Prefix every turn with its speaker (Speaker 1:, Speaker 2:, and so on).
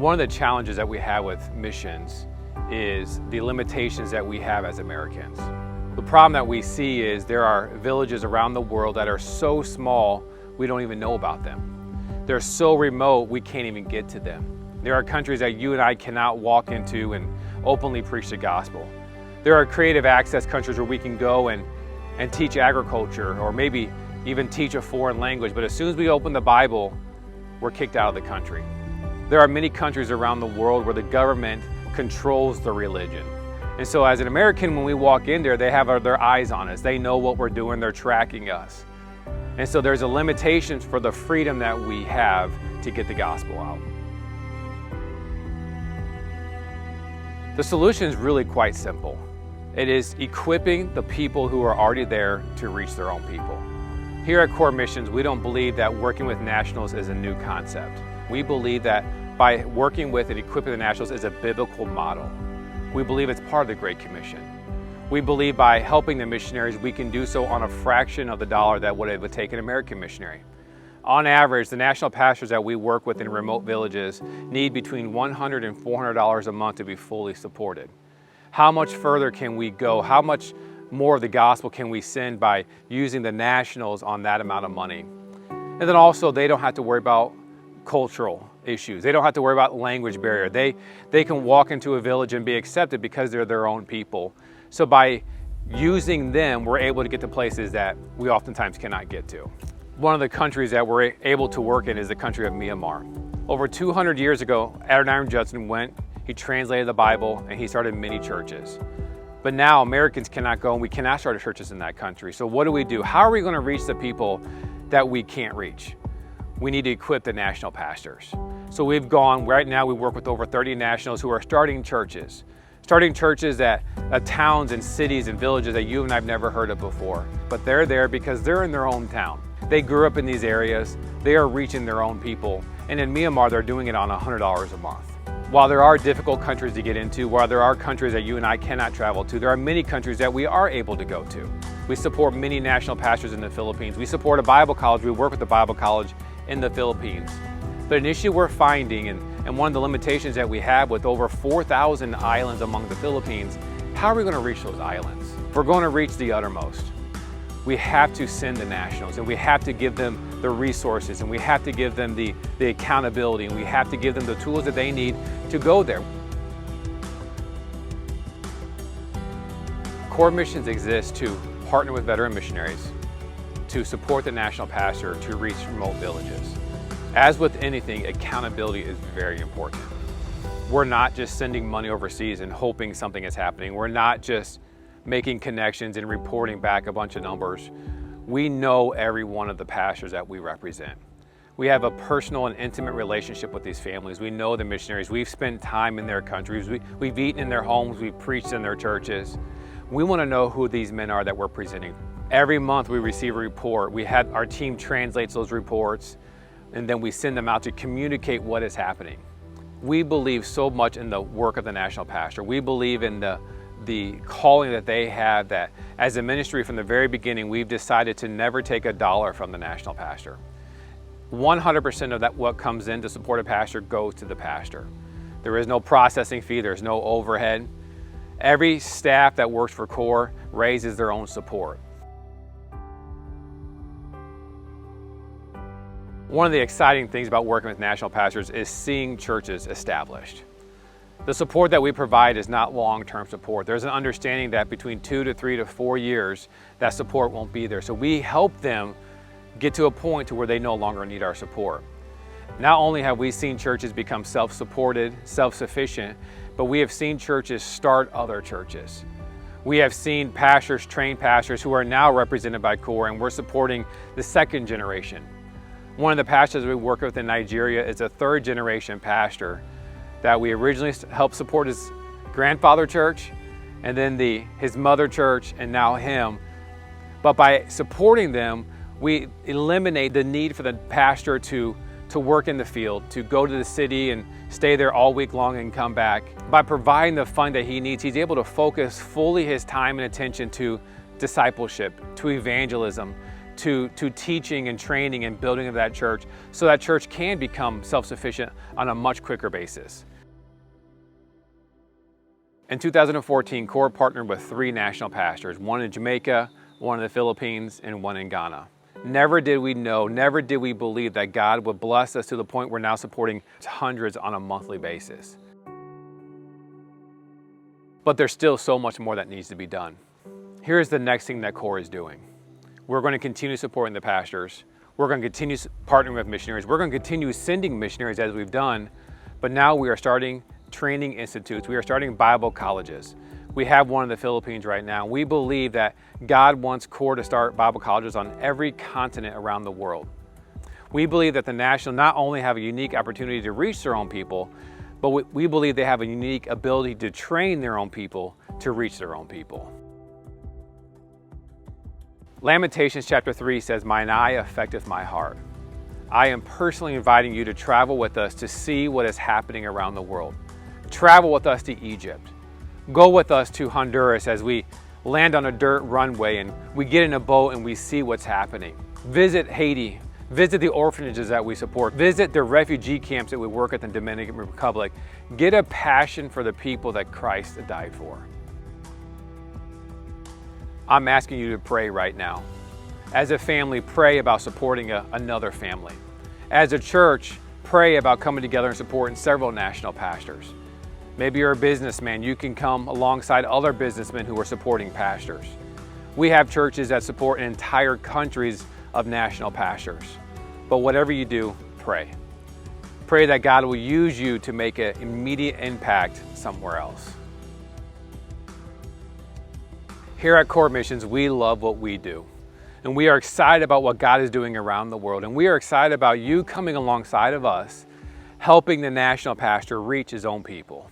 Speaker 1: One of the challenges that we have with missions is the limitations that we have as Americans. The problem that we see is there are villages around the world that are so small we don't even know about them. They're so remote we can't even get to them. There are countries that you and I cannot walk into and openly preach the gospel. There are creative access countries where we can go and teach agriculture or maybe even teach a foreign language, but as soon as we open the Bible, we're kicked out of the country. There are many countries around the world where the government controls the religion. And so as an American, when we walk in there, they have their eyes on us. They know what we're doing, they're tracking us. And so there's a limitation for the freedom that we have to get the gospel out. The solution is really quite simple. It is equipping the people who are already there to reach their own people. Here at Core Missions, we don't believe that working with nationals is a new concept. We believe that by working with and equipping the nationals is a biblical model. We believe it's part of the Great Commission. We believe by helping the missionaries, we can do so on a fraction of the dollar that it would take an American missionary. On average, the national pastors that we work with in remote villages need between $100 and $400 a month to be fully supported. How much further can we go? How much more of the gospel can we send by using the nationals on that amount of money? And then also, they don't have to worry about cultural issues. They don't have to worry about language barrier. They can walk into a village and be accepted because they're their own people. So by using them, we're able to get to places that we oftentimes cannot get to. One of the countries that we're able to work in is the country of Myanmar. Over 200 years ago, Adoniram Judson went, he translated the Bible, and he started many churches. But now Americans cannot go and we cannot start churches in that country. So what do? How are we going to reach the people that we can't reach? We need to equip the national pastors. So we've gone, right now we work with over 30 nationals who are starting churches at towns and cities and villages that you and I've never heard of before. But they're there because they're in their hometown. They grew up in these areas. They are reaching their own people. And in Myanmar, they're doing it on $100 a month. While there are difficult countries to get into, while there are countries that you and I cannot travel to, there are many countries that we are able to go to. We support many national pastors in the Philippines. We support a Bible college. We work with the Bible college in the Philippines. But an issue we're finding, and one of the limitations that we have with over 4,000 islands among the Philippines, how are we going to reach those islands? We're going to reach the uttermost. We have to send the nationals, and we have to give them the resources, and we have to give them the accountability, and we have to give them the tools that they need to go there. Core Missions exists to partner with veteran missionaries, to support the national pastor to reach remote villages. As with anything, accountability is very important. We're not just sending money overseas and hoping something is happening. We're not just making connections and reporting back a bunch of numbers. We know every one of the pastors that we represent. We have a personal and intimate relationship with these families. We know the missionaries. We've spent time in their countries. We've eaten in their homes. We've preached in their churches. We want to know who these men are that we're presenting. Every month we receive a report. Our team translates those reports, and then we send them out to communicate what is happening. We believe so much in the work of the national pastor. We believe in the calling that they have, that as a ministry from the very beginning, we've decided to never take a dollar from the national pastor. 100% of that what comes in to support a pastor goes to the pastor. There is no processing fee, there's no overhead. Every staff that works for Core raises their own support. One of the exciting things about working with national pastors is seeing churches established. The support that we provide is not long-term support. There's an understanding that between 2 to 3 to 4 years, that support won't be there. So we help them get to a point to where they no longer need our support. Not only have we seen churches become self-supported, self-sufficient, but we have seen churches start other churches. We have seen pastors, trained pastors who are now represented by Core, and we're supporting the second generation. One of the pastors we work with in Nigeria is a third generation pastor that we originally helped support his grandfather church, and then his mother church, and now him. But by supporting them, we eliminate the need for the pastor to work in the field, to go to the city and stay there all week long and come back. By providing the fund that he needs, he's able to focus fully his time and attention to discipleship, to evangelism, to teaching and training and building of that church so that church can become self-sufficient on a much quicker basis. In 2014, CORE partnered with 3 national pastors, one in Jamaica, one in the Philippines, and one in Ghana. Never did we know, never did we believe that God would bless us to the point we're now supporting hundreds on a monthly basis. But there's still so much more that needs to be done. Here's the next thing that CORE is doing. We're going to continue supporting the pastors. We're going to continue partnering with missionaries. We're going to continue sending missionaries as we've done, but now we are starting training institutes. We are starting Bible colleges. We have one in the Philippines right now. We believe that God wants CORE to start Bible colleges on every continent around the world. We believe that the National not only have a unique opportunity to reach their own people, but we believe they have a unique ability to train their own people to reach their own people. Lamentations chapter 3 says, "Mine eye affecteth my heart." I am personally inviting you to travel with us to see what is happening around the world. Travel with us to Egypt. Go with us to Honduras as we land on a dirt runway and we get in a boat and we see what's happening. Visit Haiti. Visit the orphanages that we support. Visit the refugee camps that we work at in the Dominican Republic. Get a passion for the people that Christ died for. I'm asking you to pray right now. As a family, pray about supporting another family. As a church, pray about coming together and supporting several national pastors. Maybe you're a businessman, you can come alongside other businessmen who are supporting pastors. We have churches that support entire countries of national pastors. But whatever you do, pray. Pray that God will use you to make an immediate impact somewhere else. Here at CORE Missions, we love what we do. And we are excited about what God is doing around the world. And we are excited about you coming alongside of us, helping the national pastor reach his own people.